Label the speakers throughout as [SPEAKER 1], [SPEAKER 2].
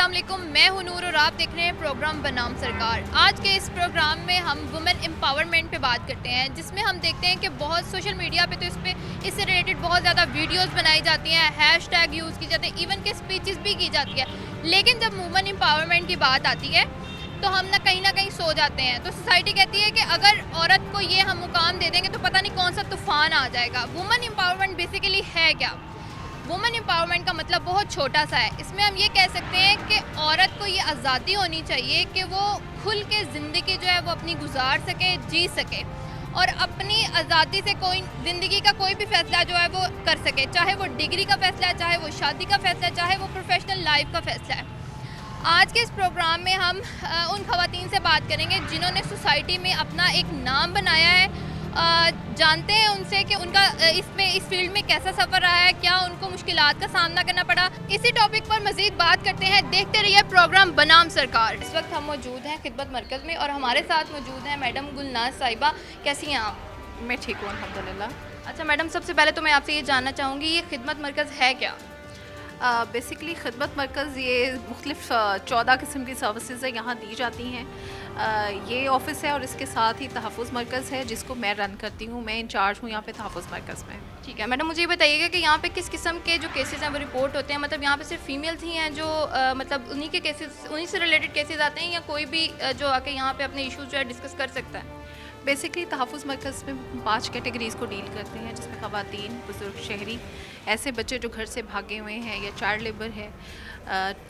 [SPEAKER 1] अस्सलाम वालेकुम, मैं हूं नूर और आप देख रहे हैं प्रोग्राम बनाम सरकार। आज के इस प्रोग्राम में हम वुमेन एम्पावरमेंट पे बात करते हैं, जिसमें हम देखते हैं कि बहुत सोशल मीडिया पे तो इससे रिलेटेड बहुत ज़्यादा वीडियोस बनाई जाती हैं, हैशटैग यूज़ की जाती है, इवन के स्पीचेस भी की जाती है। लेकिन जब वुमेन एम्पावरमेंट की बात आती है तो हम ना कहीं सो जाते हैं। तो सोसाइटी कहती है कि अगर औरत को ये हम मुकाम दे देंगे तो पता नहीं कौन सा तूफान आ जाएगा। वुमेन एम्पावरमेंट बेसिकली है क्या? वुमेन एम्पावरमेंट का मतलब बहुत छोटा सा है। इसमें हम ये कह सकते हैं कि औरत को ये आज़ादी होनी चाहिए कि वो खुल के ज़िंदगी जो है वो अपनी गुजार सके, जी सके और अपनी आज़ादी से कोई ज़िंदगी का कोई भी फ़ैसला जो है वो कर सके, चाहे वो डिग्री का फ़ैसला है, चाहे वो शादी का फ़ैसला है, चाहे वो प्रोफेशनल लाइफ का फ़ैसला है। आज के इस प्रोग्राम में हम उन ख़वातीन से बात करेंगे जिन्होंने सोसाइटी में अपना एक नाम बनाया है। जानते हैं उनसे कि उनका इस फील्ड में कैसा सफ़र रहा है, क्या उनको मुश्किलात का सामना करना पड़ा। इसी टॉपिक पर मज़ीद बात करते हैं, देखते रहिए प्रोग्राम बनाम सरकार। इस वक्त हम मौजूद हैं खिदमत मरकज़ में और हमारे साथ मौजूद हैं मैडम गुलनाज साहिबा। कैसी हैं आप?
[SPEAKER 2] मैं ठीक हूँ अल्हम्दुलिल्लाह।
[SPEAKER 1] अच्छा मैडम, सबसे पहले तो मैं आपसे ये जानना चाहूँगी, ये खिदमत मरकज़ है क्या?
[SPEAKER 2] बेसिकली खिदमत मरकज़ ये मुख्तलिफ 14 किस्म की सर्विसेज यहाँ दी जाती हैं। ये ऑफ़िस है और इसके साथ ही तहफ़्फ़ुज़ मरकज़ है जिसको मैं रन करती हूँ। मैं इंचार्ज हूँ यहाँ पे तहफ़्फ़ुज़ मरकज़ में।
[SPEAKER 1] ठीक है मैडम, मुझे ये बताइएगा कि यहाँ पे किस किस्म के जो केसेस हैं वो रिपोर्ट होते हैं। मतलब यहाँ पे सिर्फ फीमेल्स ही हैं जो मतलब उन्हीं के केसेस, उन्हीं से रिलेटेड केसेस आते हैं, या कोई भी जो आके यहाँ पे अपने इश्यूज जो है डिस्कस कर सकता है?
[SPEAKER 2] बेसिकली तहफ़्फ़ुज़ मरकज़ में 5 कैटेगरीज़ को डील करते हैं, जिसमें ख़वातीन, बुज़ुर्ग, शहरी, ऐसे बच्चे जो घर से भागे हुए हैं या चाइल्ड लेबर है,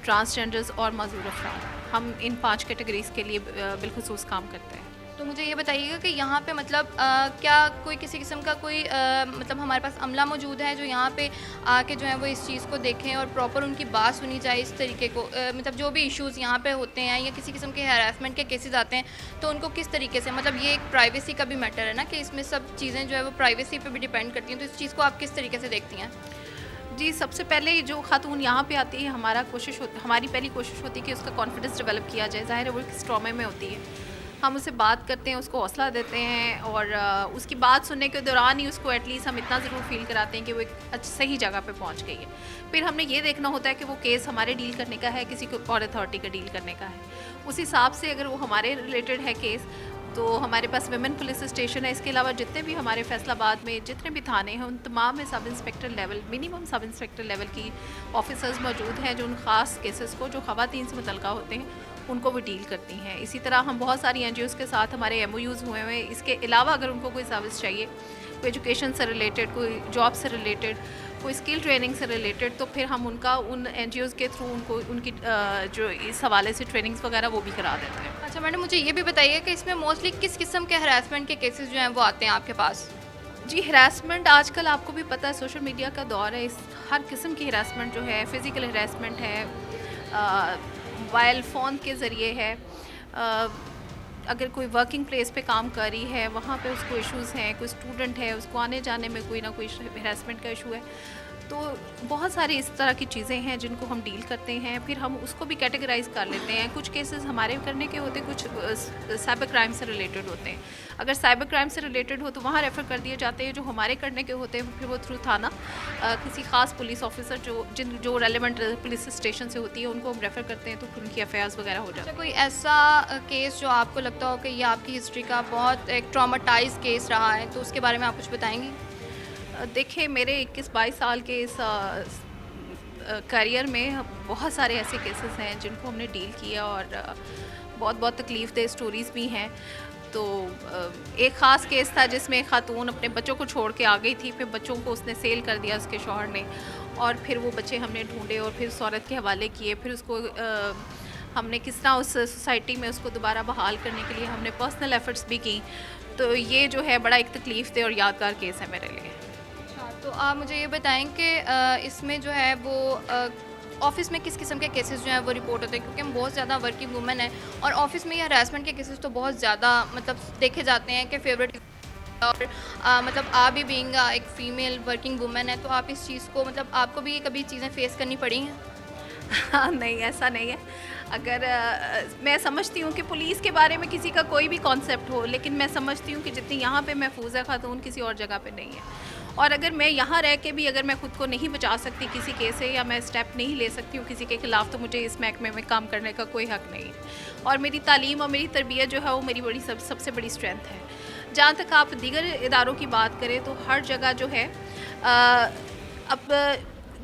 [SPEAKER 2] ट्रांसजेंडर्स और मज़दूर अफ़राद। हम इन 5 कैटेगरीज़ के लिए बिलख़ुसूस काम करते हैं।
[SPEAKER 1] तो मुझे ये बताइएगा कि यहाँ पे मतलब क्या कोई किसी किस्म का कोई मतलब हमारे पास अमला मौजूद है जो यहाँ पे आके जो है वो इस चीज़ को देखें और प्रॉपर उनकी बात सुनी जाए इस तरीके को, मतलब जो भी इश्यूज़ यहाँ पे होते हैं या किसी किस्म के हैरेसमेंट के केसेस आते हैं तो उनको किस तरीके से, मतलब ये एक प्राइवेसी का भी मैटर है ना कि इसमें सब चीज़ें जो है वो प्राइवेसी पे भी डिपेंड करती हैं, तो इस चीज़ को आप किस तरीके से देखती हैं?
[SPEAKER 2] जी, सबसे पहले जो ख़ातून यहाँ पे आती है, हमारी पहली कोशिश होती है कि उसका कॉन्फिडेंस डेवलप किया जाए। ज़ाहिर है वो किस ट्रॉमे में होती है, हम उससे बात करते हैं, उसको हौसला देते हैं और उसकी बात सुनने के दौरान ही उसको एटलीस्ट हम इतना ज़रूर फ़ील कराते हैं कि वो एक सही जगह पे पहुँच गई है। फिर हमने ये देखना होता है कि वो केस हमारे डील करने का है, किसी को और अथॉरिटी का डील करने का है। उस हिसाब से अगर वो हमारे रिलेटेड है केस, तो हमारे पास वुमेन पुलिस स्टेशन है। इसके अलावा जितने भी हमारे फैसलाबाद में जितने भी थाने हैं उन तमाम में sub inspector level, minimum sub inspector level की ऑफिसर्स मौजूद हैं जो उन ख़ास केसेस को जो ख़वातीन से मुतल्लिक़ होते हैं उनको भी डील करती हैं। इसी तरह हम बहुत सारी NGOs के साथ हमारे MOUs हुए हुए हैं। इसके अलावा अगर उनको कोई सर्विस चाहिए, कोई एजुकेशन से रिलेटेड, कोई जॉब से रिलेटेड, कोई स्किल ट्रेनिंग से रिलेटेड, तो फिर हम उनका उन NGOs के थ्रू उनको उनकी जो इस हवाले से ट्रेनिंग्स वगैरह वो भी करा देते हैं।
[SPEAKER 1] अच्छा मैडम, मुझे ये भी बताइए कि इसमें मोस्टली किस किस्म के हरासमेंट के केसेस जो हैं वो आते हैं आपके पास?
[SPEAKER 2] जी, हरासमेंट आजकल आपको भी पता है सोशल मीडिया का दौर है। इस हर किस्म की हरासमेंट जो है, फ़िज़िकल हरासमेंट है, मोबाइल फ़ोन के ज़रिए है, अगर कोई वर्किंग प्लेस पे काम कर रही है वहाँ पे उसको इश्यूज़ हैं, कोई स्टूडेंट है उसको आने जाने में कोई ना कोई हरासमेंट का इशू है, तो बहुत सारी इस तरह की चीज़ें हैं जिनको हम डील करते हैं। फिर हम उसको भी कैटेगराइज़ कर लेते हैं। कुछ केसेस हमारे करने के होते, कुछ साइबर क्राइम से रिलेटेड होते हैं। अगर साइबर क्राइम से रिलेटेड हो तो वहाँ रेफ़र कर दिए जाते हैं। जो हमारे करने के होते हैं फिर वो थ्रू थाना किसी ख़ास पुलिस ऑफिसर जो रेलेवेंट पुलिस स्टेशन से होती है उनको हम रेफ़र करते हैं, तो फिर उनकी FIRs वगैरह हो जाती है।
[SPEAKER 1] कोई ऐसा केस जो आपको लगता हो कि ये आपकी हिस्ट्री का बहुत एक ट्रॉमाटाइज केस रहा है, तो उसके बारे में आप कुछ बताएंगी?
[SPEAKER 2] देखिए, मेरे 21-22 साल के इस करियर में बहुत सारे ऐसे केसेस हैं जिनको हमने डील किया और बहुत बहुत तकलीफ़देह स्टोरीज़ भी हैं। तो एक ख़ास केस था जिसमें एक ख़ातून अपने बच्चों को छोड़ के आ गई थी, फिर बच्चों को उसने सेल कर दिया उसके शौहर ने, और फिर वो बच्चे हमने ढूंढे और फिर उस औरत के हवाले किए। फिर उसको हमने किस तरह उस सोसाइटी में उसको दोबारा बहाल करने के लिए हमने पर्सनल एफ़र्ट्स भी की। तो ये जो है बड़ा एक तकलीफ़देह और यादगार केस है मेरे लिए।
[SPEAKER 1] तो आप मुझे ये बताएं कि इसमें जो है वो ऑफ़िस में किस किस्म के केसेस जो हैं वो रिपोर्ट होते हैं, क्योंकि हम बहुत ज़्यादा वर्किंग वूमेन हैं और ऑफ़िस में ये हरासमेंट के केसेस तो बहुत ज़्यादा मतलब देखे जाते हैं कि फेवरेट। और मतलब आप भी बीइंग एक फ़ीमेल वर्किंग वूमेन है, तो आप इस चीज़ को, मतलब आपको भी कभी चीज़ें फ़ेस करनी पड़ी हैं?
[SPEAKER 2] हाँ, नहीं, ऐसा नहीं है। अगर मैं समझती हूँ कि पुलिस के बारे में किसी का कोई भी कॉन्सेप्ट हो, लेकिन मैं समझती हूँ कि जितनी यहाँ पे महफूज़ है ख़ातून किसी और जगह पे नहीं है। और अगर मैं यहाँ रह के भी अगर मैं ख़ुद को नहीं बचा सकती किसी केस से, या मैं स्टेप नहीं ले सकती हूँ किसी के खिलाफ़, तो मुझे इस महकमे में काम करने का कोई हक़ नहीं है। और मेरी तालीम और मेरी तरबियत जो है वो मेरी सबसे बड़ी स्ट्रेंथ है। जहाँ तक आप दीगर इदारों की बात करें तो हर जगह जो है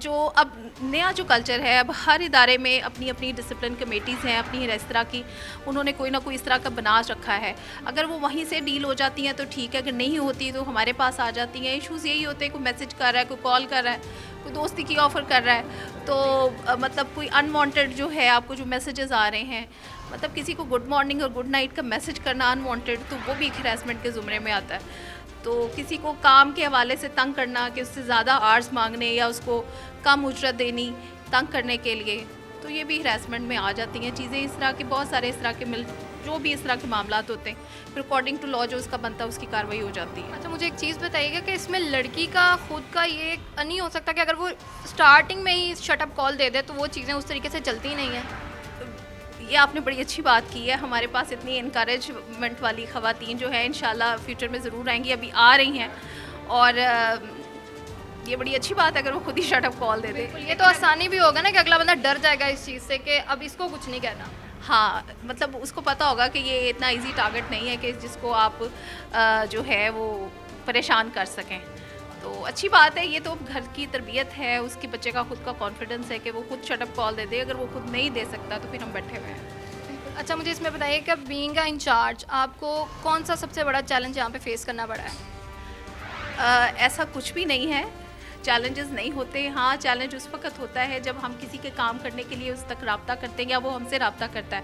[SPEAKER 2] अब नया जो कल्चर है, अब हर इदारे में अपनी अपनी डिसिप्लिन कमेटीज़ हैं, अपनी इस तरह की उन्होंने कोई ना कोई इस तरह का बना रखा है। अगर वो वहीं से डील हो जाती हैं तो ठीक है, अगर नहीं होती तो हमारे पास आ जाती हैं। इश्यूज़ यही होते हैं, कोई मैसेज कर रहा है, कोई कॉल कर रहा है, कोई दोस्ती की ऑफ़र कर रहा है, तो मतलब कोई अनवांटेड जो है आपको जो मैसेजेस आ रहे हैं, मतलब किसी को गुड मॉर्निंग और गुड नाइट का मैसेज करना अनवांटेड, तो वो भी एक हैरेसमेंट के ज़ुमरे में आता है। तो किसी को काम के हवाले से तंग करना, कि उससे ज़्यादा आवर्स मांगने या उसको कम उजरत देनी तंग करने के लिए, तो ये भी हैरेसमेंट में आ जाती हैं चीज़ें। इस तरह के बहुत सारे इस तरह के जो भी इस तरह के मामलात होते हैं, फिर अकॉर्डिंग टू लॉ जो उसका बनता है उसकी कार्रवाई हो जाती है।
[SPEAKER 1] अच्छा, मुझे एक चीज़ बताइएगा कि इसमें लड़की का खुद का ये नहीं हो सकता कि अगर वो स्टार्टिंग में ही शटअप कॉल दे दे तो वो चीज़ें उस तरीके से चलती नहीं हैं?
[SPEAKER 2] ये आपने बड़ी अच्छी बात की है। हमारे पास इतनी इनकरेजमेंट वाली ख़वातीन जो है इंशाल्लाह फ्यूचर में ज़रूर आएंगी, अभी आ रही हैं, और ये बड़ी अच्छी बात है अगर वो खुद ही शटअप कॉल दे दे।
[SPEAKER 1] ये तो आसानी भी होगा ना कि अगला बंदा डर जाएगा इस चीज़ से कि अब इसको कुछ नहीं कहना।
[SPEAKER 2] हाँ, मतलब उसको पता होगा कि ये इतना इजी टारगेट नहीं है कि जिसको आप जो है वो परेशान कर सकें। तो अच्छी बात है, ये तो घर की तरबियत है, उसके बच्चे का खुद का कॉन्फिडेंस है कि वो खुद शटअप कॉल दे दे। अगर वो खुद नहीं दे सकता तो फिर हम बैठे हुए हैं।
[SPEAKER 1] अच्छा, मुझे इसमें बताइए कि बीइंग अ इंचार्ज आपको कौन सा सबसे बड़ा चैलेंज यहाँ पे फेस करना पड़ा है?
[SPEAKER 2] ऐसा कुछ भी नहीं है, चैलेंजेस नहीं होते। हाँ, चैलेंज उस वक्त होता है जब हम किसी के काम करने के लिए उस तक रब्ता करते हैं या वो हमसे रब्ता करता है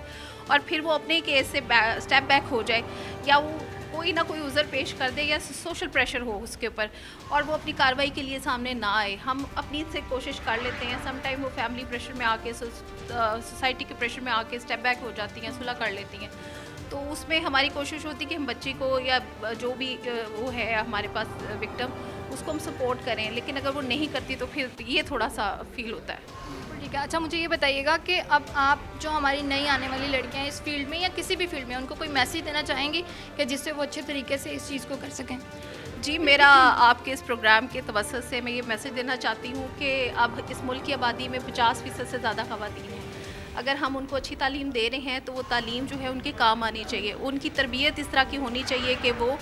[SPEAKER 2] और फिर वो अपने केस से स्टेप बैक हो जाए, या वो कोई ना कोई उज़र पेश कर दे, या सोशल प्रेशर हो उसके ऊपर और वो अपनी कार्रवाई के लिए सामने ना आए। हम अपनी से कोशिश कर लेते हैं, सम टाइम वो फैमिली प्रेशर में आके, सोसाइटी के प्रेशर में आके स्टेप बैक हो जाती हैं, सुलह कर लेती हैं। तो उसमें हमारी कोशिश होती है कि हम बच्ची को या जो भी वो है हमारे पास विक्टिम, उसको हम सपोर्ट करें, लेकिन अगर वो नहीं करती तो फिर ये थोड़ा सा फील होता है।
[SPEAKER 1] ठीक है। अच्छा, मुझे ये बताइएगा कि अब आप जो हमारी नई आने वाली लड़कियां हैं इस फील्ड में या किसी भी फील्ड में, उनको कोई मैसेज देना चाहेंगी कि जिससे वो अच्छे तरीके से इस चीज़ को कर सकें?
[SPEAKER 2] जी, मेरा आपके इस प्रोग्राम के तवज्जुह से मैं ये मैसेज देना चाहती हूँ कि अब इस मुल्क की आबादी में 50% से ज़्यादा ख़वातीन हैं। अगर हम उनको अच्छी तालीम दे रहे हैं तो वो तालीम जो है उनके काम आनी चाहिए। उनकी तरबियत इस तरह की होनी चाहिए कि वो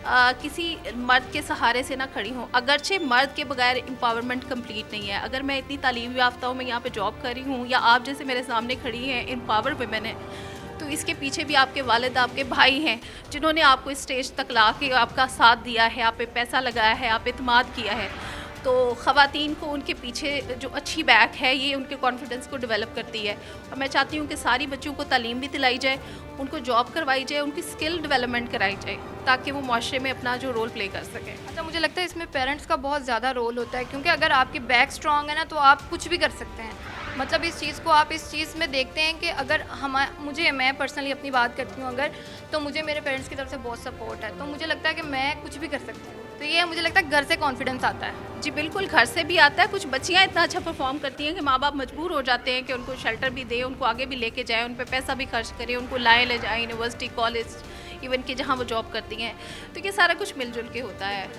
[SPEAKER 2] किसी मर्द के सहारे से ना खड़ी हों। अगरचे मर्द के बगैर एम्पावरमेंट कंप्लीट नहीं है। अगर मैं इतनी तालीम याफ्ता हूँ, मैं यहाँ पे जॉब कर रही हूँ, या आप जैसे मेरे सामने खड़ी हैं एम्पावर्ड वुमेन है, तो इसके पीछे भी आपके वालिद, आपके भाई हैं जिन्होंने आपको इस स्टेज तक ला के आपका साथ दिया है, आप पे पैसा लगाया है, आप एतमाद किया है। तो ख़वातीन को उनके पीछे जो अच्छी बैक है ये उनके कॉन्फिडेंस को डेवलप करती है। और मैं चाहती हूँ कि सारी बच्चों को तालीम भी दिलाई जाए, उनको जॉब करवाई जाए, उनकी स्किल डेवलपमेंट कराई जाए ताकि वो माशरे में अपना जो रोल प्ले कर सकें।
[SPEAKER 1] अच्छा, मुझे लगता है इसमें पेरेंट्स का बहुत ज़्यादा रोल होता है, क्योंकि अगर आपकी बैक स्ट्रॉन्ग है ना तो आप कुछ भी कर सकते हैं। मतलब इस चीज़ को आप इस चीज़ में देखते हैं कि अगर मैं पर्सनली अपनी बात करती हूँ अगर, तो मुझे मेरे पेरेंट्स की तरफ से बहुत सपोर्ट है, तो मुझे लगता है कि मैं कुछ भी कर सकती हूँ। तो ये मुझे लगता है घर से कॉन्फिडेंस आता है।
[SPEAKER 2] जी बिल्कुल, घर से भी आता है। कुछ बच्चियाँ इतना अच्छा परफॉर्म करती हैं कि माँ बाप मजबूर हो जाते हैं कि उनको शेल्टर भी दें, उनको आगे भी लेके जाएँ, उन पर पैसा भी खर्च करें, उनको लाएँ ले जाएँ यूनिवर्सिटी, कॉलेज, इवन कि जहाँ वो जॉब करती हैं। तो ये सारा कुछ मिलजुल के होता है।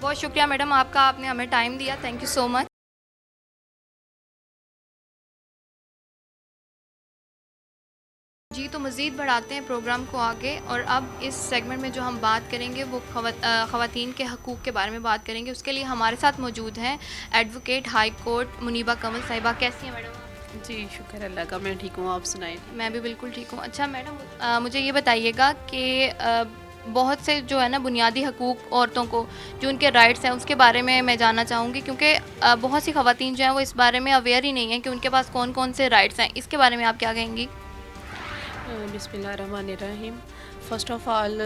[SPEAKER 1] बहुत शुक्रिया मैडम आपका, आपने हमें टाइम दिया। Thank you so much. जी, तो मज़ीद बढ़ाते हैं प्रोग्राम को आगे, और अब इस सेगमेंट में जो हम बात करेंगे वो ख़वातीन के हकूक़ के बारे में बात करेंगे। उसके लिए हमारे साथ मौजूद हैं एडवोकेट हाई कोर्ट मुनीबा कमल साहिबा। कैसी हैं मैडम?
[SPEAKER 3] जी शुक्र अल्लाह का, मैं ठीक हूँ, आप सुनाएं।
[SPEAKER 1] मैं भी बिल्कुल ठीक हूँ। अच्छा मैडम, मुझे ये बताइएगा कि बहुत से जो है ना बुनियादी हकूक़ औरतों को जो उनके राइट्स हैं उसके बारे में मैं जानना चाहूँगी, क्योंकि बहुत सी ख़वातीन जो हैं वो इस बारे में अवेयर ही नहीं हैं कि उनके पास कौन कौन से राइट्स हैं। इसके बारे में आप क्या कहेंगी?
[SPEAKER 3] बिस्मिल्लाहिर्रहमानिर्रहीम। First of all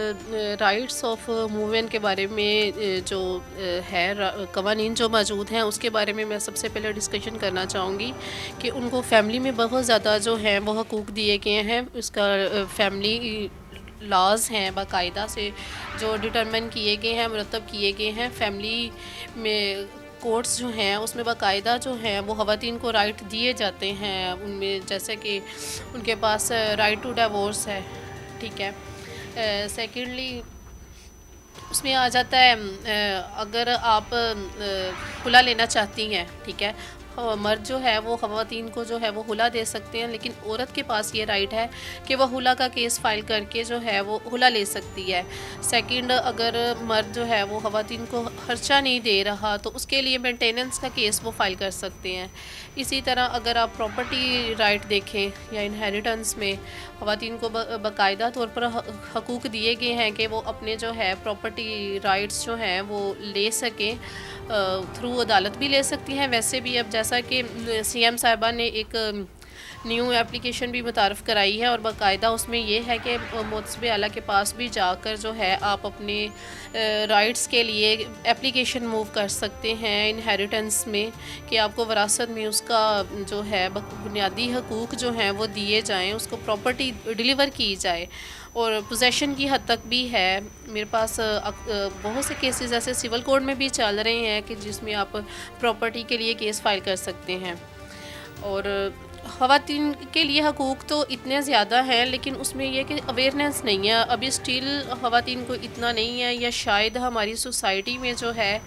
[SPEAKER 3] rights of women के बारे में जो है कवानीन जो मौजूद हैं उसके बारे में मैं सबसे पहले डिस्कशन करना चाहूँगी कि उनको फैमिली में बहुत ज़्यादा जो हैं वो हकूक़ दिए गए हैं। उसका फैमिली लॉज़ हैं बाकायदा से जो डिटरमिन किए गए हैं, मुरतब किए गए हैं। फैमिली में कोर्ट्स जो हैं उसमें बाकायदा जो हैं वो ख़वातीन को राइट दिए जाते हैं। उनमें जैसे कि उनके पास राइट टू डिवोर्स है, ठीक है। सेकेंडली उसमें आ जाता है अगर आप खुला लेना चाहती हैं, ठीक है, मर्द जो है वो ख़वातीन को जो है वो हुला दे सकते हैं, लेकिन औरत के पास ये राइट है कि वह हुला का केस फ़ाइल करके जो है वो हुला ले सकती है। सेकंड, अगर मर्द जो है वो ख़वातीन को खर्चा नहीं दे रहा तो उसके लिए मेंटेनेंस का केस वो फ़ाइल कर सकते हैं। इसी तरह अगर आप प्रॉपर्टी राइट देखें या इनहेरिटेंस में ख़वातीन को बाकायदा तौर पर हकूक़ दिए गए हैं कि वो अपने जो है प्रॉपर्टी राइट्स जो हैं वो ले सकें, थ्रू अदालत भी ले सकती हैं। वैसे भी अब जैसा कि सीएम साहिबा ने एक न्यू एप्लीकेशन भी मुतारफ़ कराई है और बाकायदा उसमें ये है कि मुतसबे आला के पास भी जाकर जो है आप अपने राइट्स के लिए एप्लीकेशन मूव कर सकते हैं इनहेरिटेंस में, कि आपको विरासत में उसका जो है बुनियादी हकूक़ जो हैं वो दिए जाएं, उसको प्रॉपर्टी डिलीवर की जाए। और पोजेसन की हद तक भी है मेरे पास बहुत से केसेस ऐसे सिविल कोर्ट में भी चल रहे हैं कि जिसमें आप प्रॉपर्टी के लिए केस फाइल कर सकते हैं। और ख़वातीन के लिए हकूक़ तो इतने ज़्यादा हैं, लेकिन उसमें यह कि अवेयरनेस नहीं है अभी स्टिल ख़वातीन को इतना नहीं है, या शायद हमारी सोसाइटी में जो है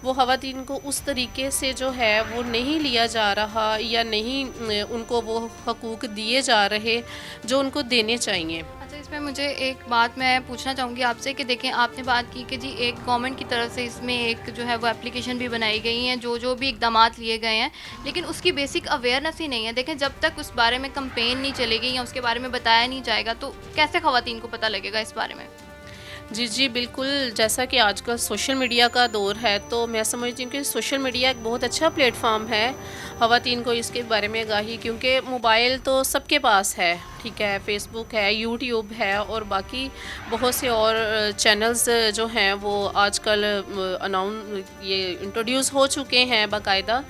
[SPEAKER 3] वो ख़वातीन को उस तरीके से जो है वो नहीं लिया जा रहा, या नहीं उनको वो हकूक़ दिए जा रहे जो उनको देने चाहिए।
[SPEAKER 1] अच्छा, इसमें मुझे एक बात मैं पूछना चाहूँगी आपसे कि देखें, आपने बात की कि जी एक गवर्नमेंट की तरफ से इसमें एक जो है वो एप्लीकेशन भी बनाई गई हैं, जो भी इक़दामात लिए गए हैं, लेकिन उसकी बेसिक अवेयरनेस ही नहीं है। देखें, जब तक उस बारे में कंपेन नहीं चलेगी या उसके बारे में बताया नहीं जाएगा तो कैसे ख़वातीन को पता लगेगा इस बारे में?
[SPEAKER 3] जी बिल्कुल, जैसा कि आजकल सोशल मीडिया का दौर है तो मैं समझती हूँ कि सोशल मीडिया एक बहुत अच्छा प्लेटफॉर्म है ख़वातीन को इसके बारे में आगाही, क्योंकि मोबाइल तो सबके पास है, ठीक है, फ़ेसबुक है, यूट्यूब है और बाकी बहुत से और चैनल्स जो हैं वो आजकल ये इंट्रोड्यूस हो चुके हैं बाकायदा।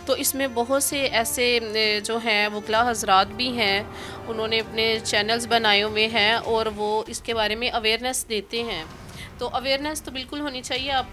[SPEAKER 3] तो इसमें बहुत से ऐसे जो हैं वकला हज़रात भी हैं, उन्होंने अपने चैनल्स बनाए हुए हैं और वो इसके बारे में अवेयरनेस देते हैं। तो अवेयरनेस तो बिल्कुल होनी चाहिए। आप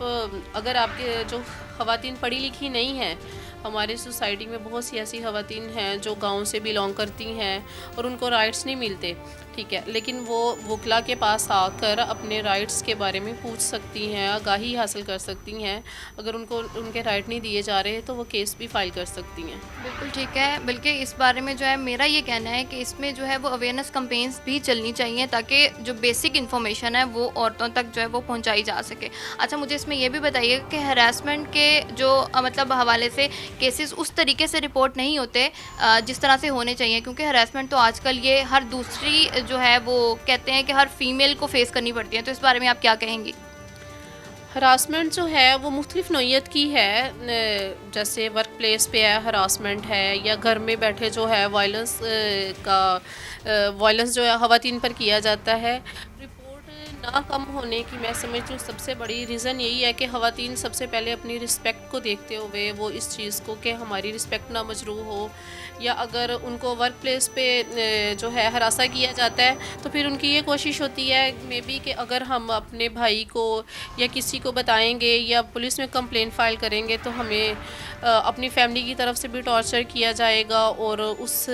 [SPEAKER 3] अगर आपके जो ख़वातीन पढ़ी लिखी नहीं हैं, हमारी सोसाइटी में बहुत सी ऐसी ख़वातीन हैं जो गांव से बिलोंग करती हैं और उनको राइट्स नहीं मिलते, ठीक है, लेकिन वो वकला के पास आकर अपने राइट्स के बारे में पूछ सकती हैं, आगाही हासिल कर सकती हैं। अगर उनको उनके राइट नहीं दिए जा रहे तो वो केस भी फाइल कर सकती हैं।
[SPEAKER 1] बिल्कुल ठीक है, बल्कि इस बारे में जो है मेरा ये कहना है कि इसमें जो है वो अवेयरनेस कैंपेन्स भी चलनी चाहिए ताकि जो बेसिक इन्फॉर्मेशन है वो औरतों तक जो है वो पहुंचाई जा सके। अच्छा, मुझे इसमें यह भी बताइए कि हरासमेंट के जो मतलब हवाले से केसेस उस तरीके से रिपोर्ट नहीं होते जिस तरह से होने चाहिए, क्योंकि हरासमेंट तो आजकल ये हर दूसरी जो है वो कहते हैं कि हर फीमेल को फेस करनी पड़ती है, तो इस बारे में आप क्या कहेंगी?
[SPEAKER 3] हरासमेंट जो है वो मुख्तलिफ़ नौइयत की है, जैसे वर्क प्लेस पे है हरासमेंट है, या घर में बैठे जो है वायलेंस जो है ख़वातीन पर किया जाता है। ना कम होने की मैं समझती हूँ सबसे बड़ी रीज़न यही है कि ख़वातीन सबसे पहले अपनी रिस्पेक्ट को देखते हुए वो इस चीज़ को कि हमारी रिस्पेक्ट ना मजरूह हो, या अगर उनको वर्क प्लेस पे जो है हरासा किया जाता है तो फिर उनकी ये कोशिश होती है मे बी कि अगर हम अपने भाई को या किसी को बताएंगे या पुलिस में कंप्लेंट फ़ाइल करेंगे तो हमें अपनी फैमिली की तरफ से भी टॉर्चर किया जाएगा और उस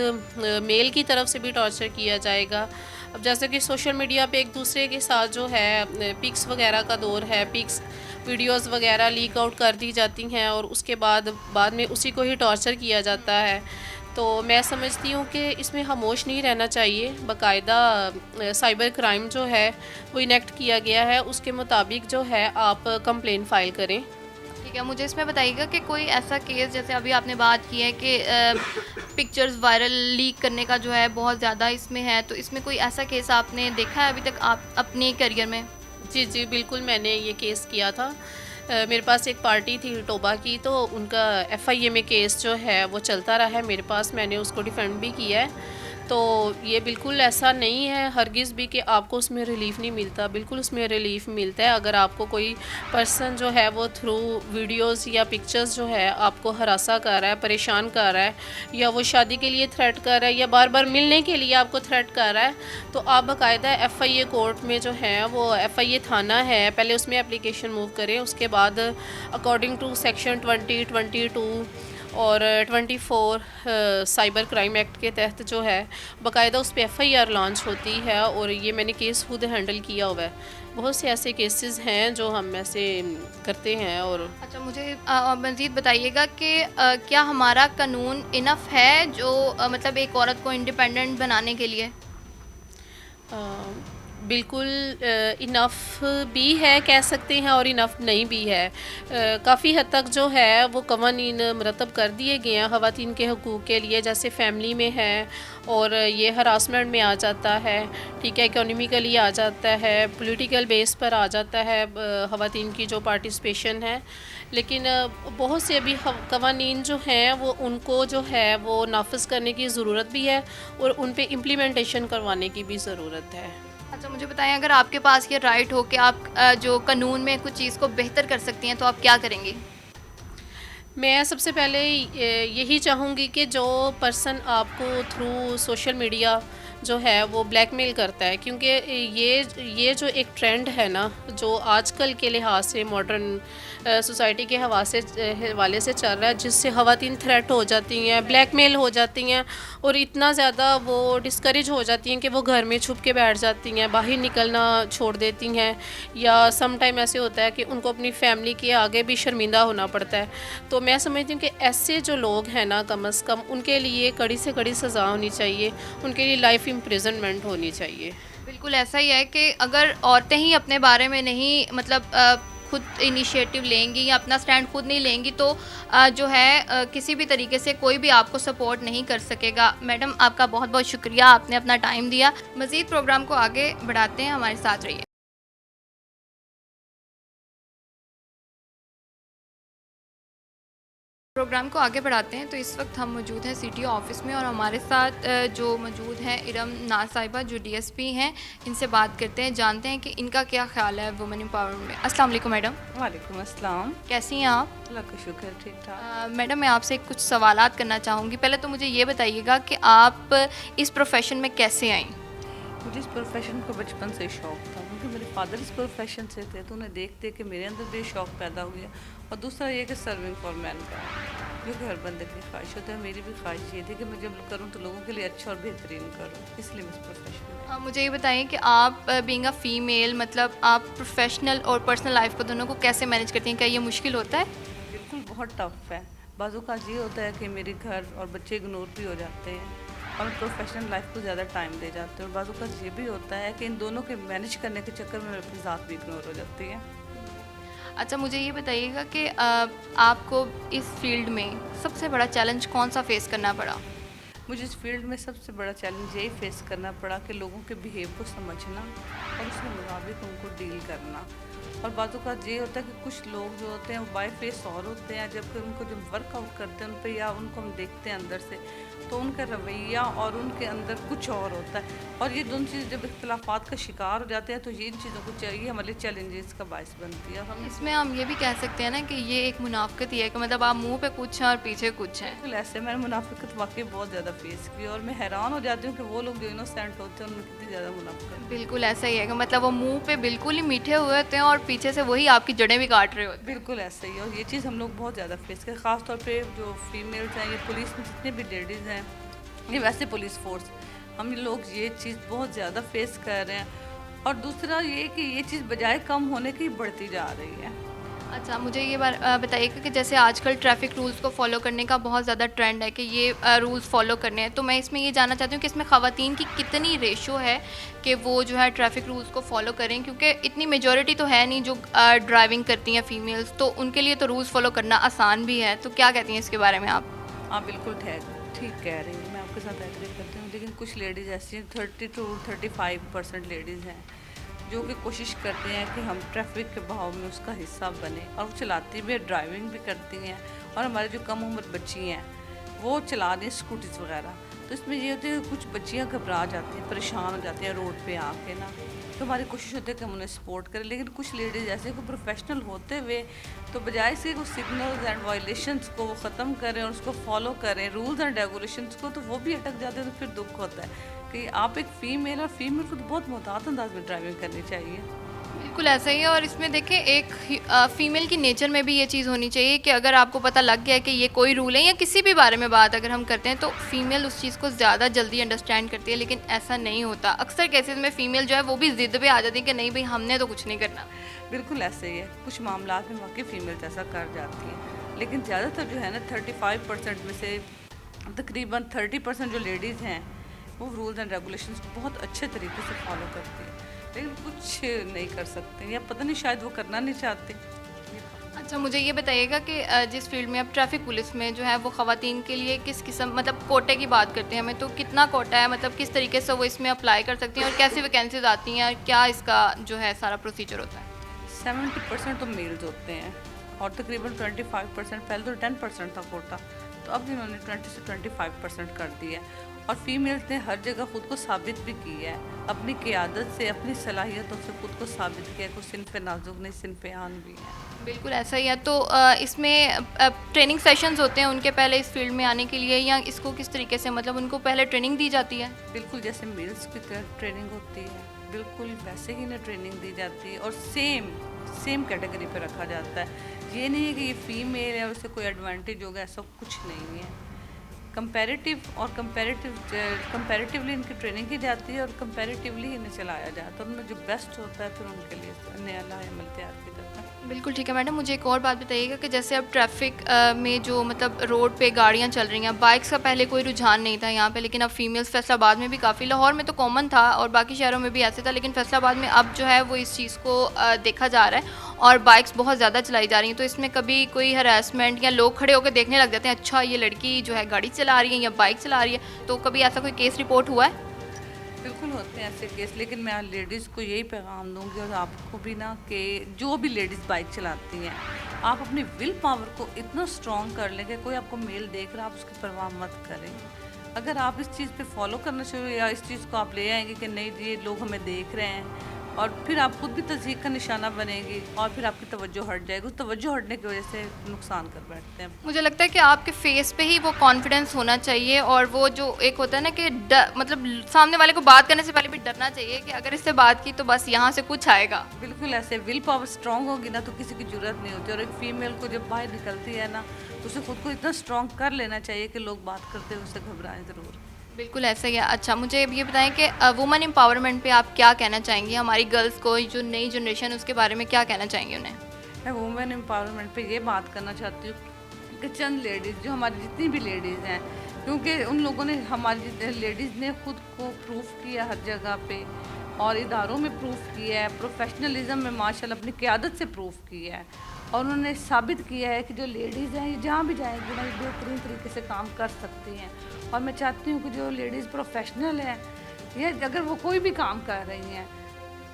[SPEAKER 3] मेल की तरफ से भी टॉर्चर किया जाएगा। अब जैसे कि सोशल मीडिया पे एक दूसरे के साथ जो है पिक्स वगैरह का दौर है, पिक्स वीडियोस वगैरह लीक आउट कर दी जाती हैं और उसके बाद में उसी को ही टॉर्चर किया जाता है। तो मैं समझती हूँ कि इसमें खामोश नहीं रहना चाहिए, बाकायदा साइबर क्राइम जो है वो इनेक्ट किया गया है, उसके मुताबिक जो है आप कंप्लेन फ़ाइल करें।
[SPEAKER 1] ठीक है, मुझे इसमें बताइएगा कि कोई ऐसा केस, जैसे अभी आपने बात की है कि पिक्चर्स वायरल लीक करने का जो है बहुत ज़्यादा इसमें है, तो इसमें कोई ऐसा केस आपने देखा है अभी तक आप अपने करियर में?
[SPEAKER 3] जी बिल्कुल, मैंने ये केस किया था। मेरे पास एक पार्टी थी टोबा की, तो उनका FIA में केस जो है वो चलता रहा है मेरे पास, मैंने उसको डिफेंड भी किया है। तो ये बिल्कुल ऐसा नहीं है हरगिज़ भी कि आपको उसमें रिलीफ़ नहीं मिलता, बिल्कुल उसमें रिलीफ़ मिलता है। अगर आपको कोई पर्सन जो है वो थ्रू वीडियोस या पिक्चर्स जो है आपको हरासा कर रहा है, परेशान कर रहा है, या वो शादी के लिए थ्रेट कर रहा है, या बार बार मिलने के लिए आपको थ्रेट कर रहा है, तो आप बाकायदा FIA कोर्ट में जो है वो FIA थाना है, पहले उसमें एप्लीकेशन मूव करें। उसके बाद अकॉर्डिंग टू सेक्शन 20, 22 और 24 साइबर क्राइम एक्ट के तहत जो है बाकायदा उस पर FIR लॉन्च होती है, और ये मैंने केस खुद हैंडल किया हुआ है। बहुत से ऐसे केसेस हैं जो हम ऐसे करते हैं। और
[SPEAKER 1] अच्छा, मुझे मज़ीद बताइएगा कि क्या हमारा कानून इनफ है जो मतलब एक औरत को इंडिपेंडेंट बनाने के लिए?
[SPEAKER 3] अ, बिल्कुल इनफ भी है कह सकते हैं और इनफ नहीं भी है। काफ़ी हद तक जो है वो कवानीन मरतब कर दिए गए हैं ख़वातीन के हकूक़ के लिए, जैसे फैमिली में है और ये हरासमेंट में आ जाता है, ठीक है, इकोनॉमिकली आ जाता है, पॉलिटिकल बेस पर आ जाता है ख़वातीन की जो पार्टिसिपेशन है। लेकिन बहुत से अभी कवानीन जो हैं वो उनको जो है वो नाफिज करने की ज़रूरत भी है और उन पे इम्प्लीमेंटेशन करवाने की भी ज़रूरत है।
[SPEAKER 1] अच्छा, मुझे बताएं, अगर आपके पास ये राइट हो कि आप जो कानून में कुछ चीज़ को बेहतर कर सकती हैं तो आप क्या करेंगी?
[SPEAKER 3] मैं सबसे पहले यही चाहूँगी कि जो पर्सन आपको थ्रू सोशल मीडिया जो है वो ब्लैकमेल करता है, क्योंकि ये जो एक ट्रेंड है ना जो आजकल के लिहाज से मॉडर्न सोसाइटी के हवाले से चल रहा है, जिससे ख़वातीन थ्रेट हो जाती हैं, ब्लैकमेल हो जाती हैं और इतना ज़्यादा वो डिस्करेज हो जाती हैं कि वो घर में छुप के बैठ जाती हैं, बाहर निकलना छोड़ देती हैं, या सम टाइम ऐसे होता है कि उनको अपनी फैमिली के आगे भी शर्मिंदा होना पड़ता है। तो मैं समझती हूँ कि ऐसे जो लोग हैं ना, कम अज़ कम उनके लिए कड़ी से कड़ी सज़ा होनी चाहिए, उनके लिए लाइफ इम्प्रिजनमेंट होनी चाहिए।
[SPEAKER 1] बिल्कुल ऐसा ही है कि अगर औरतें ही अपने बारे में नहीं मतलब खुद इनिशिएटिव लेंगी या अपना स्टैंड खुद नहीं लेंगी तो जो है किसी भी तरीके से कोई भी आपको सपोर्ट नहीं कर सकेगा। मैडम, आपका बहुत बहुत शुक्रिया, आपने अपना टाइम दिया। मज़ीद प्रोग्राम को आगे बढ़ाते हैं, हमारे साथ रहिए। प्रोग्राम को आगे बढ़ाते हैं तो इस वक्त हम मौजूद हैं सिटी ऑफिस में और हमारे साथ जो मौजूद हैं इरम नाज साहिबा जो डीएसपी हैं। इनसे बात करते हैं, जानते हैं कि इनका क्या ख्याल है वुमेन एम्पावरमेंट में। अस्सलाम वालेकुम मैडम।
[SPEAKER 4] वालेकुम अस्सलाम।
[SPEAKER 1] कैसी हैं आप?
[SPEAKER 4] अल्लाह का शुक्र, ठीक ठाक।
[SPEAKER 1] मैडम, मैं आपसे कुछ सवालात करना चाहूँगी। पहले तो मुझे ये बताइएगा कि आप इस प्रोफेशन में कैसे आई?
[SPEAKER 4] मुझे इस प्रोफेशन को बचपन से शौक़ था, क्योंकि मेरे फादर इस प्रोफेशन से थे, तो उन्हें देख देख के मेरे अंदर भी शौक़ पैदा हो गया। और दूसरा ये कि सर्विंग फॉर मैन का, जो कि हर बंदे की ख्वाहिश होता है, मेरी भी ख्वाहिश ये थी कि मैं जब करूँ तो लोगों के लिए अच्छा और बेहतरीन करूँ, इसलिए मैं इस प्रोफेशन में।
[SPEAKER 1] मुझे ये बताइए कि आप बीइंग अ फीमेल मतलब आप प्रोफेशनल और पर्सनल लाइफ को दोनों को कैसे मैनेज करती हैं? क्या ये मुश्किल होता है?
[SPEAKER 4] बिल्कुल बहुत टफ है। बाज़ों का ये होता है कि मेरे घर और बच्चे इग्नोर भी हो जाते हैं और मैं प्रोफेशनल लाइफ को ज़्यादा टाइम दे जाते हैं, और बाज़ों का ये भी होता है कि इन दोनों के मैनेज करने के चक्कर में अपनी ज़ात भी इग्नोर हो जाती है।
[SPEAKER 1] अच्छा, मुझे ये बताइएगा कि आपको इस फील्ड में सबसे बड़ा चैलेंज कौन सा फेस करना पड़ा?
[SPEAKER 4] मुझे इस फील्ड में सबसे बड़ा चैलेंज यही फेस करना पड़ा कि लोगों के बिहेव को समझना और उसके मुताबिक उनको डील करना। और बातों का ये होता है कि कुछ लोग जो होते हैं वो बाय फेस और होते हैं, जबकि उनको जब वर्कआउट करते हैं उन पर या उनको हम देखते हैं अंदर से, तो उनका रवैया और उनके अंदर कुछ और होता है। और ये दोनों चीज़ जब इख्तलाफात का शिकार हो जाते हैं तो ये इन चीज़ों को चाहिए हमारे चैलेंजेस का बायस बनती है। हम
[SPEAKER 1] इसमें हम ये भी कह सकते हैं ना कि ये एक मुनाफ़िकत ही है कि मतलब आप मुंह पे कुछ हैं और पीछे कुछ हैं।
[SPEAKER 4] बिल्कुल ऐसे मैंने मुनाफिकत वाकई बहुत ज़्यादा फेस की, और मैं हैरान हो जाती हूँ कि वो लोग जो इनोसेंट होते हैं उनमें कितनी ज़्यादा मुनाफिकत।
[SPEAKER 1] बिल्कुल ऐसा ही है कि मतलब वो मुंह पे बिल्कुल ही मीठे हुए होते हैं और पीछे से वही आपकी जड़ें भी काट रहे होते हैं।
[SPEAKER 4] बिल्कुल ऐसा ही है, और ये चीज़ हम लोग बहुत ज़्यादा फेस करें, ख़ास तौर पे जो फीमेल्स हैं, ये पुलिस में जितने भी लेडीज़ हैं, ये वैसे पुलिस फोर्स, हम लोग ये चीज़ बहुत ज़्यादा फेस कर रहे हैं। और दूसरा ये कि ये चीज़ बजाय कम होने की बढ़ती जा रही है।
[SPEAKER 1] अच्छा, मुझे ये बताइएगा कि जैसे आजकल ट्रैफिक रूल्स को फॉलो करने का बहुत ज़्यादा ट्रेंड है कि ये रूल्स फॉलो करने हैं, तो मैं इसमें ये जानना चाहती हूँ कि इसमें ख़वातीन की कितनी रेशो है कि वो जो है ट्रैफिक रूल्स को फॉलो करें, क्योंकि इतनी मेजॉरिटी तो है नहीं जो ड्राइविंग करती हैं फ़ीमेल्स, तो उनके लिए तो रूल्स फॉलो करना आसान भी है। तो क्या कहती हैं इसके बारे में आप?
[SPEAKER 4] हाँ बिल्कुल ठीक कह रही हैं, मैं आपके साथ एग्री करती हूँ, लेकिन कुछ लेडीज़ ऐसी हैं, 30 to 35% लेडीज़ हैं जो कि कोशिश करते हैं कि हम ट्रैफिक के बहाव में उसका हिस्सा बने, और वो चलाती भी है, ड्राइविंग भी करती हैं। और हमारे जो कम उम्र बच्ची हैं वो चला रही हैं स्कूटीज़ वगैरह, तो इसमें ये होता है कि कुछ बच्चियाँ घबरा जाती हैं, परेशान हो जाती हैं रोड पे आके ना, तो हमारी कोशिश होती है कि हम उन्हें सपोर्ट करें। लेकिन कुछ लेडीज़ ऐसे को प्रोफेशनल होते हुए तो बजाय से वो सिग्नल्स एंड वायलेशंस को वो ख़त्म करें और उसको फॉलो करें, रूल्स एंड रेगुलेशंस को, तो वो भी अटक जाते हैं। तो फिर दुख होता है कि आप एक फ़ीमेल, और फीमेल को तो बहुत मोहतात अंदाज में ड्राइविंग करनी चाहिए।
[SPEAKER 1] बिल्कुल ऐसा ही है। और इसमें देखें एक फ़ीमेल की नेचर में भी ये चीज़ होनी चाहिए कि अगर आपको पता लग गया है कि ये कोई रूल है या किसी भी बारे में बात अगर हम करते हैं तो फ़ीमेल उस चीज़ को ज़्यादा जल्दी अंडरस्टैंड करती है, लेकिन ऐसा नहीं होता। अक्सर केसेस में फ़ीमेल जो है वो भी ज़िद पे आ जाती है कि नहीं भाई हमने तो कुछ नहीं करना।
[SPEAKER 4] बिल्कुल ऐसे ही है, कुछ मामलात में वाकई फ़ीमेल्स ऐसा कर जाती हैं, लेकिन ज़्यादातर जो है ना 35% में से तकरीबन 30% जो लेडीज़ हैं वो रूल्स एंड रेगुलेशंस को बहुत अच्छे तरीके से फॉलो करती हैं, लेकिन कुछ नहीं कर सकते या पता नहीं शायद वो करना नहीं चाहते।
[SPEAKER 1] अच्छा, मुझे ये बताइएगा कि जिस फील्ड में अब ट्रैफिक पुलिस में जो है वो ख़वातीन के लिए किस किस्म मतलब कोटे की बात करते हैं हमें, तो कितना कोटा है, मतलब किस तरीके से वो इसमें अप्लाई कर सकती हैं और कैसी वैकेंसीज आती हैं और क्या इसका जो है सारा प्रोसीजर होता है?
[SPEAKER 4] 70% तो मेल्स होते हैं और तकरीबन 25%, पहले तो 10% था कोटा, तो अब इन्होंने 20 से 25% कर दिया है। और फीमेल्स ने हर जगह ख़ुद को साबित भी किया है, अपनी क़ियादत से, अपनी सलाहियतों से ख़ुद को साबित किया है। कुछ सिनफ़े नाजुक नहीं, सिनफ़े आन भी हैं।
[SPEAKER 1] बिल्कुल ऐसा ही है। तो इसमें ट्रेनिंग सेशंस होते हैं उनके पहले इस फील्ड में आने के लिए, या इसको किस तरीके से मतलब उनको पहले ट्रेनिंग दी जाती है?
[SPEAKER 4] बिल्कुल जैसे मेल्स की ट्रेनिंग होती है बिल्कुल वैसे ही ना ट्रेनिंग दी जाती है और सेम कैटेगरी पे रखा जाता है। ये नहीं है कि ये फ़ीमेल है और उससे कोई एडवांटेज होगा, ऐसा कुछ नहीं है। कंपैरेटिवली इनकी ट्रेनिंग की जाती है और कंपैरेटिवली इन्हें चलाया जाता है, उनमें जो बेस्ट होता है फिर उनके लिए नया अमल तैयार किया जाता है।
[SPEAKER 1] बिल्कुल ठीक है मैडम। मुझे एक और बात बताइएगा कि जैसे अब ट्रैफिक में जो मतलब रोड पे गाड़ियाँ चल रही हैं, बाइक्स का पहले कोई रुझान नहीं था यहाँ पे, लेकिन अब फीमेल्स फैसलाबाद में भी काफ़ी, लाहौर में तो कॉमन था और बाकी शहरों में भी ऐसे था, लेकिन फैसलाबाद में अब जो है वो इस चीज़ को देखा जा रहा है और बाइक्स बहुत ज़्यादा चलाई जा रही हैं। तो इसमें कभी कोई हरासमेंट या लोग खड़े होकर देखने लग जाते हैं, अच्छा ये लड़की जो है गाड़ी चला रही है या बाइक चला रही है, तो कभी ऐसा कोई केस रिपोर्ट हुआ है?
[SPEAKER 4] बिल्कुल होते हैं ऐसे केस, लेकिन मैं लेडीज़ को यही पैगाम दूंगी और आपको भी ना कि जो भी लेडीज़ बाइक चलाती हैं आप अपनी विल पावर को इतना स्ट्रॉन्ग कर लें कि कोई आपको मेल देख रहा आप उसकी परवाह मत करें। अगर आप इस चीज़ पे फॉलो करना शुरू या इस चीज़ को आप ले आएंगे कि नहीं ये लोग हमें देख रहे हैं और फिर आप खुद भी तज़हीक का निशाना बनेगी और फिर आपकी तवज्जो हट जाएगी, उस तवज्जो हटने की वजह से नुकसान कर बैठते हैं।
[SPEAKER 1] मुझे लगता है कि आपके फेस पे ही वो कॉन्फिडेंस होना चाहिए और वो जो एक होता है ना कि मतलब सामने वाले को बात करने से पहले भी डरना चाहिए कि अगर इससे बात की तो बस यहाँ से कुछ आएगा।
[SPEAKER 4] बिल्कुल ऐसे विल पावर स्ट्रॉन्ग होगी ना तो किसी की जरूरत नहीं होती, और एक फ़ीमेल को जब बाहर निकलती है ना तो उसे खुद को इतना स्ट्रॉन्ग कर लेना चाहिए कि लोग बात करते हुए उससे घबराएं ज़रूर।
[SPEAKER 1] बिल्कुल ऐसा ही है। अच्छा, मुझे ये बताएं कि वुमेन एम्पावरमेंट पे आप क्या कहना चाहेंगी, हमारी गर्ल्स को, जो नई जनरेशन उसके बारे में क्या कहना चाहेंगी उन्हें?
[SPEAKER 4] मैं वुमेन एम्पावरमेंट पे ये बात करना चाहती हूँ कि चंद लेडीज़ जो हमारी जितनी भी लेडीज़ हैं, क्योंकि उन लोगों ने हमारी लेडीज़ ने खुद को प्रूफ किया हर जगह पे और इदारों में प्रूफ किया है, प्रोफेशनलिज्म में माशाल्लाह अपनी क़ियादत से प्रूफ किया है और उन्होंने साबित किया है कि जो लेडीज़ हैं ये जहाँ भी जाएंगी ना ये बेहतरीन तरीके से काम कर सकती हैं। और मैं चाहती हूँ कि जो लेडीज़ प्रोफेशनल हैं या अगर वो कोई भी काम कर रही हैं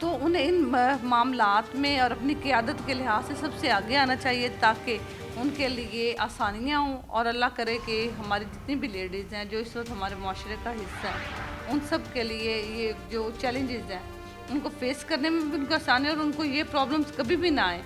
[SPEAKER 4] तो उन्हें इन मामलात में और अपनी क़ियादत के लिहाज से सबसे आगे आना चाहिए ताकि उनके लिए आसानियाँ हों और अल्लाह करे कि हमारी जितनी भी लेडीज़ हैं जो इस वक्त हमारे माशरे का हिस्सा है उन सब के लिए ये जो चैलेंजेस हैं उनको फेस करने में भी उनको आसानी और उनको ये प्रॉब्लम्स कभी भी ना आए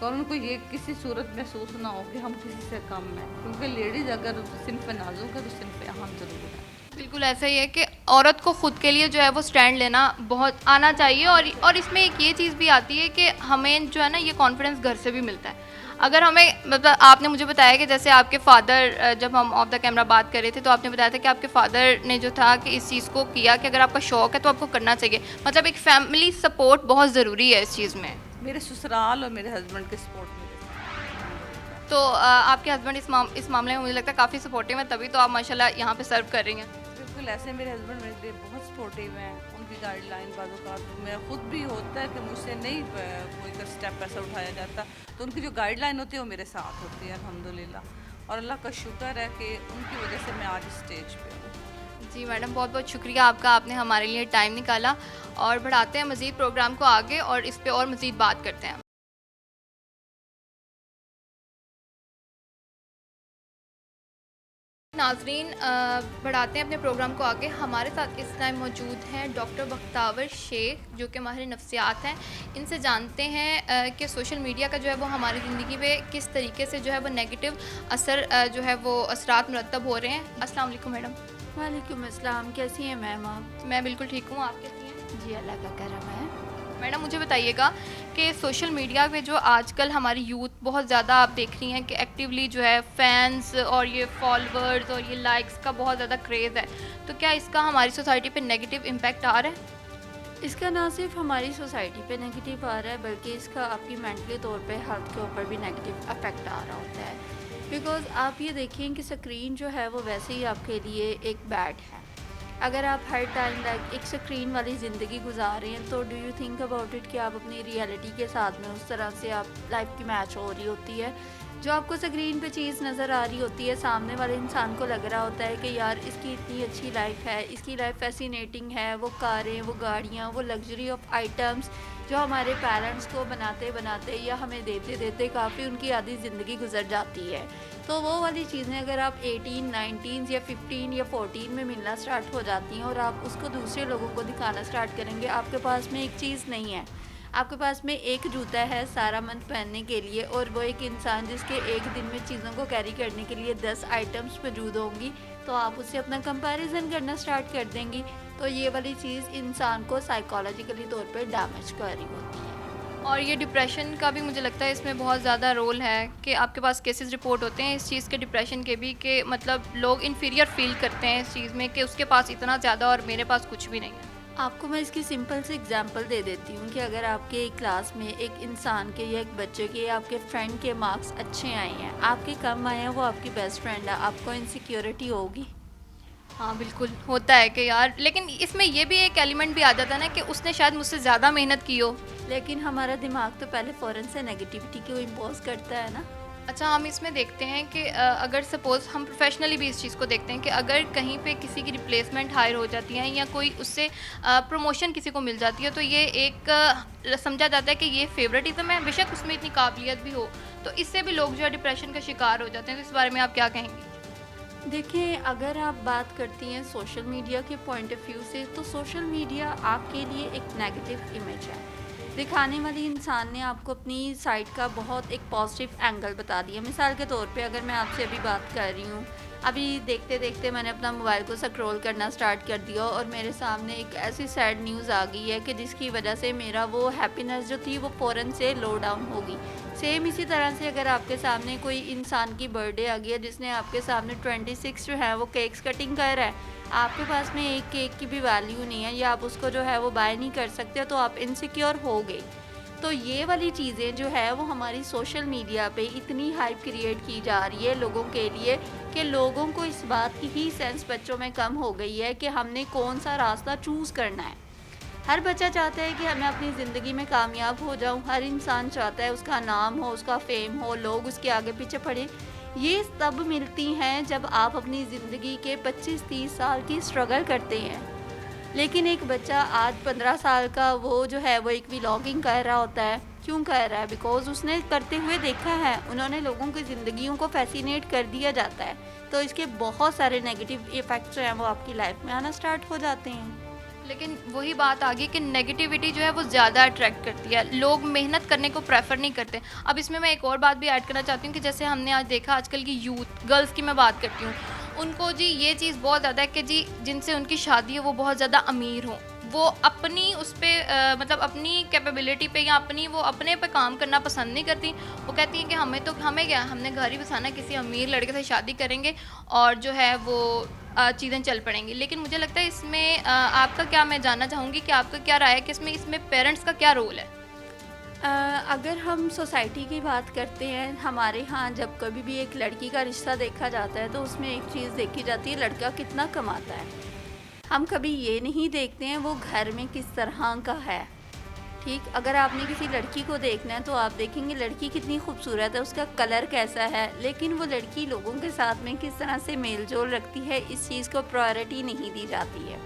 [SPEAKER 4] और उनको ये किसी सूरत महसूस ना हो कि हम किसी से कम हैं, क्योंकि लेडीज़ अगर सिनफ़ नाजुक है तो सिनफ़ अहम ज़रूर है।
[SPEAKER 1] बिल्कुल ऐसा ही है कि औरत को ख़ुद के लिए जो है वो स्टैंड लेना बहुत आना चाहिए और इसमें एक ये चीज़ भी आती है कि हमें जो है ना ये कॉन्फिडेंस घर से भी मिलता है। अगर हमें मतलब आपने मुझे बताया कि जैसे आपके फ़ादर, जब हम ऑफ द कैमरा बात कर रहे थे तो आपने बताया था कि आपके फ़ादर ने जो था कि इस चीज़ को किया कि अगर आपका शौक़ है तो आपको करना चाहिए, मतलब एक फैमिली सपोर्ट बहुत ज़रूरी है इस चीज़ में।
[SPEAKER 4] मेरे ससुराल और मेरे हस्बैंड के सपोर्ट में
[SPEAKER 1] तो आपके हस्बैंड इस मामले में मुझे लगता है काफ़ी सपोर्टिव है, तभी तो आप माशाल्लाह यहाँ पे सर्व कर रही हैं।
[SPEAKER 4] बिल्कुल ऐसे मेरे हस्बैंड मेरे लिए बहुत सपोर्टिव हैं, उनकी गाइडलाइन बाज़ों का मैं खुद भी होता है कि मुझसे नहीं कोई का स्टेप ऐसा उठाया जाता तो उनकी जो गाइडलाइन होती है वो मेरे साथ होती है अल्हम्दुलिल्लाह, और अल्लाह का शुक्र है कि उनकी वजह से मैं आज स्टेज पे हूँ।
[SPEAKER 1] जी मैडम, बहुत बहुत शुक्रिया आपका, आपने हमारे लिए टाइम निकाला और बढ़ाते हैं मज़ीद प्रोग्राम को आगे और इस पे और मज़ीद बात करते हैं। नाजरीन, बढ़ाते हैं अपने प्रोग्राम को आगे। हमारे साथ इस टाइम मौजूद हैं डॉक्टर बख्तावर शेख जो कि माहिर नफ्सियात हैं। इनसे जानते हैं कि सोशल मीडिया का जो है वो हमारी ज़िंदगी पे किस तरीके से जो है वो नेगेटिव असर जो है वो असरात मुरतब हो रहे हैं। अस्सलाम वालेकुम मैडम।
[SPEAKER 5] वालेकुम अस्सलाम, कैसी हैं मैम आप?
[SPEAKER 1] मैं बिल्कुल ठीक हूँ, आप कैसी हैं?
[SPEAKER 5] जी अल्लाह का करम है।
[SPEAKER 1] मैडम मुझे बताइएगा कि सोशल मीडिया पे जो आजकल हमारी यूथ बहुत ज़्यादा आप देख रही हैं कि एक्टिवली जो है फैंस और ये फॉलोअर्स और ये लाइक्स का बहुत ज़्यादा क्रेज़ है, तो क्या इसका हमारी सोसाइटी पे नेगेटिव इम्पैक्ट आ रहा है?
[SPEAKER 5] इसका ना सिर्फ हमारी सोसाइटी पे नेगेटिव आ रहा है, बल्कि इसका आपकी मेंटली तौर पे हेल्थ के ऊपर भी नेगेटिव अफेक्ट आ रहा होता है। बिकॉज़ आप ये देखें कि स्क्रीन जो है वो वैसे ही आपके लिए एक बैड है। अगर आप हर टाइम लाइक एक स्क्रीन वाली ज़िंदगी गुजार रहे हैं, तो do you think about it कि आप अपनी रियलिटी के साथ में उस तरह से आप लाइफ की मैच हो रही होती है। जो आपको स्क्रीन पे चीज़ नज़र आ रही होती है, सामने वाले इंसान को लग रहा होता है कि यार इसकी इतनी अच्छी लाइफ है, इसकी लाइफ फैसिनेटिंग है, वो कारें, वो गाड़ियाँ, वो लग्जरी ऑफ आइटम्स जो हमारे पेरेंट्स को बनाते बनाते या हमें देते देते काफ़ी उनकी आधी ज़िंदगी गुजर जाती है। तो वो वाली चीज़ें अगर आप 18, 19 या 15 या 14 में मिलना स्टार्ट हो जाती हैं और आप उसको दूसरे लोगों को दिखाना स्टार्ट करेंगे, आपके पास में एक चीज़ नहीं है, आपके पास में एक जूता है सारा मंथ पहनने के लिए, और वो एक इंसान जिसके एक दिन में चीज़ों को कैरी करने के लिए 10 आइटम्स मौजूद होंगी, तो आप उससे अपना कंपैरिजन करना स्टार्ट कर देंगी। तो ये वाली चीज़ इंसान को साइकोलॉजिकली तौर पे डैमेज कर रही होती है।
[SPEAKER 1] और ये डिप्रेशन का भी मुझे लगता है इसमें बहुत ज़्यादा रोल है कि आपके पास केसेस रिपोर्ट होते हैं इस चीज़ के, डिप्रेशन के भी, कि मतलब लोग इन्फीरियर फील करते हैं इस चीज़ में कि उसके पास इतना ज़्यादा और मेरे पास कुछ भी नहीं है।
[SPEAKER 5] आपको मैं इसकी सिंपल से एग्जांपल दे देती हूँ कि अगर आपके क्लास में एक इंसान के या एक बच्चे के या आपके फ्रेंड के मार्क्स अच्छे आए हैं, आपके कम आए हैं, वो आपकी बेस्ट फ्रेंड है, आपको इनसिक्योरिटी होगी।
[SPEAKER 1] हाँ बिल्कुल होता है कि यार, लेकिन इसमें ये भी एक एलिमेंट भी आ जाता है ना कि उसने शायद मुझसे ज़्यादा मेहनत की हो।
[SPEAKER 5] लेकिन हमारा दिमाग तो पहले फ़ौरन से नेगेटिविटी को इम्पोज करता है ना।
[SPEAKER 1] अच्छा, हम इसमें देखते हैं कि अगर सपोज़ हम प्रोफेशनली भी इस चीज़ को देखते हैं कि अगर कहीं पे किसी की रिप्लेसमेंट हायर हो जाती है या कोई उससे प्रमोशन किसी को मिल जाती है, तो ये एक समझा जाता है कि ये फेवरेटिज्म है, बेशक उसमें इतनी काबिलियत भी हो, तो इससे भी लोग जो है डिप्रेशन का शिकार हो जाते हैं। तो इस बारे में आप क्या कहेंगी?
[SPEAKER 5] देखिए, अगर आप बात करती हैं सोशल मीडिया के पॉइंट ऑफ व्यू से, तो सोशल मीडिया आपके लिए एक नेगेटिव इमेज है। दिखाने वाली इंसान ने आपको अपनी साइड का बहुत एक पॉजिटिव एंगल बता दिया। मिसाल के तौर पे अगर मैं आपसे अभी बात कर रही हूँ, अभी देखते देखते मैंने अपना मोबाइल को स्क्रॉल करना स्टार्ट कर दिया और मेरे सामने एक ऐसी सैड न्यूज़ आ गई है कि जिसकी वजह से मेरा वो हैप्पीनेस जो थी वो फ़ौरन से लो डाउन होगी। सेम इसी तरह से अगर आपके सामने कोई इंसान की बर्थडे आ गई है जिसने आपके सामने 26 जो है वो केक्स कटिंग कर रहा है, आपके पास में एक केक की भी वैल्यू नहीं है या आप उसको जो है वो बाय नहीं कर सकते, तो आप इनसिक्योर हो गए। तो ये वाली चीज़ें जो है वो हमारी सोशल मीडिया पे इतनी हाइप क्रिएट की जा रही है लोगों के लिए कि लोगों को इस बात की ही सेंस बच्चों में कम हो गई है कि हमने कौन सा रास्ता चूज़ करना है। हर बच्चा चाहता है कि मैं अपनी ज़िंदगी में कामयाब हो जाऊं, हर इंसान चाहता है उसका नाम हो, उसका फेम हो, लोग उसके आगे पीछे पड़े। ये तब मिलती हैं जब आप अपनी ज़िंदगी के 25-30 साल की स्ट्रगल करते हैं। लेकिन एक बच्चा आज 15 साल का वो जो है वो एक व्लॉगिंग कर रहा होता है। क्यों कर रहा है? बिकॉज़ उसने करते हुए देखा है, उन्होंने लोगों की ज़िंदगियों को फैसिनेट कर दिया जाता है। तो इसके बहुत सारे नेगेटिव इफ़ेक्ट्स जो हैं वो आपकी लाइफ में आना स्टार्ट हो जाते हैं।
[SPEAKER 1] लेकिन वही बात आ गई कि नेगेटिविटी जो है वो ज़्यादा अट्रैक्ट करती है, लोग मेहनत करने को प्रेफर नहीं करते। अब इसमें मैं एक और बात भी ऐड करना चाहती हूँ कि जैसे हमने आज देखा आजकल की यूथ, गर्ल्स की मैं बात करती हूँ, उनको जी ये चीज़ बहुत ज़्यादा है कि जी जिनसे उनकी शादी है वो बहुत ज़्यादा अमीर हों, वो अपनी उस पर मतलब अपनी कैपेबिलिटी पे या अपनी वो अपने पे काम करना पसंद नहीं करती। वो कहती हैं कि हमें क्या, हमने घर ही बसाना, किसी अमीर लड़के से शादी करेंगे और जो है वो चीज़ें चल पड़ेंगी। लेकिन मुझे लगता है इसमें आपका क्या, मैं जानना चाहूँगी कि आपका क्या राय है कि इसमें पेरेंट्स का क्या रोल है?
[SPEAKER 5] अगर हम सोसाइटी की बात करते हैं, हमारे यहाँ जब कभी भी एक लड़की का रिश्ता देखा जाता है तो उसमें एक चीज़ देखी जाती है, लड़का कितना कमाता है। हम कभी ये नहीं देखते हैं वो घर में किस तरह का है। ठीक, अगर आपने किसी लड़की को देखना है तो आप देखेंगे लड़की कितनी खूबसूरत है, उसका कलर कैसा है, लेकिन वो लड़की लोगों के साथ में किस तरह से मेल जोल रखती है, इस चीज़ को प्रायोरिटी नहीं दी जाती है।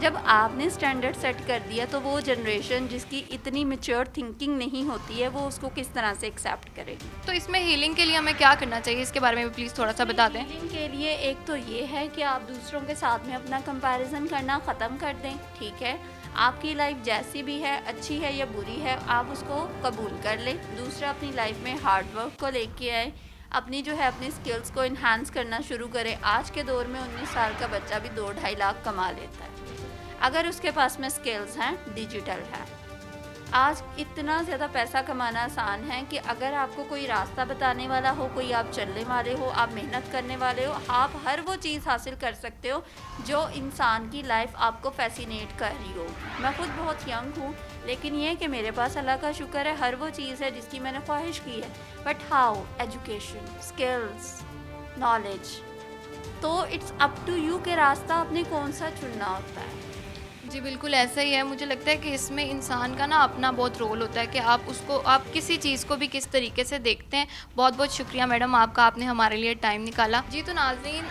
[SPEAKER 5] जब आपने स्टैंडर्ड सेट कर दिया तो वो जनरेशन जिसकी इतनी मैच्योर थिंकिंग नहीं होती है वो उसको किस तरह से एक्सेप्ट करेगी।
[SPEAKER 1] तो इसमें हीलिंग के लिए हमें क्या करना चाहिए, इसके बारे में भी प्लीज़ थोड़ा सा बता दें।
[SPEAKER 5] हीलिंग के लिए एक तो ये है कि आप दूसरों के साथ में अपना कंपैरिजन करना ख़त्म कर दें। ठीक है, आपकी लाइफ जैसी भी है, अच्छी है या बुरी है, आप उसको कबूल कर लें। दूसरा, अपनी लाइफ में हार्ड वर्क को लेके आए, अपनी जो है अपनी स्किल्स को इन्हांस करना शुरू करें। आज के दौर में 19 साल का बच्चा भी 2-2.5 लाख कमा लेता है अगर उसके पास में स्किल्स हैं, डिजिटल है। आज इतना ज़्यादा पैसा कमाना आसान है कि अगर आपको कोई रास्ता बताने वाला हो, कोई आप चलने वाले हो, आप मेहनत करने वाले हो, आप हर वो चीज़ हासिल कर सकते हो जो इंसान की लाइफ आपको फैसिनेट कर रही हो। मैं खुद बहुत यंग हूँ, लेकिन ये कि मेरे पास अल्लाह का शुक्र है, हर वो चीज़ है जिसकी मैंने ख्वाहिश की है। But how? Education, skills, knowledge. तो इट्स अप टू यू कि रास्ता आपने कौन सा चुनना होता है।
[SPEAKER 1] जी बिल्कुल ऐसा ही है। मुझे लगता है कि इसमें इंसान का ना अपना बहुत रोल होता है कि आप किसी चीज़ को भी किस तरीके से देखते हैं। बहुत बहुत शुक्रिया मैडम आपका, आपने हमारे लिए टाइम निकाला। जी तो नाज़रीन,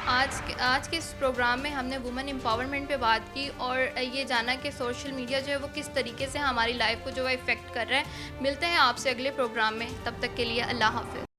[SPEAKER 1] आज के इस प्रोग्राम में हमने वुमेन एम्पावरमेंट पे बात की और ये जाना कि सोशल मीडिया जो है वो किस तरीके से हमारी लाइफ को जो है इफ़ेक्ट कर रहा है। मिलते हैं आपसे अगले प्रोग्राम में, तब तक के लिए अल्लाह हाफ़िज़।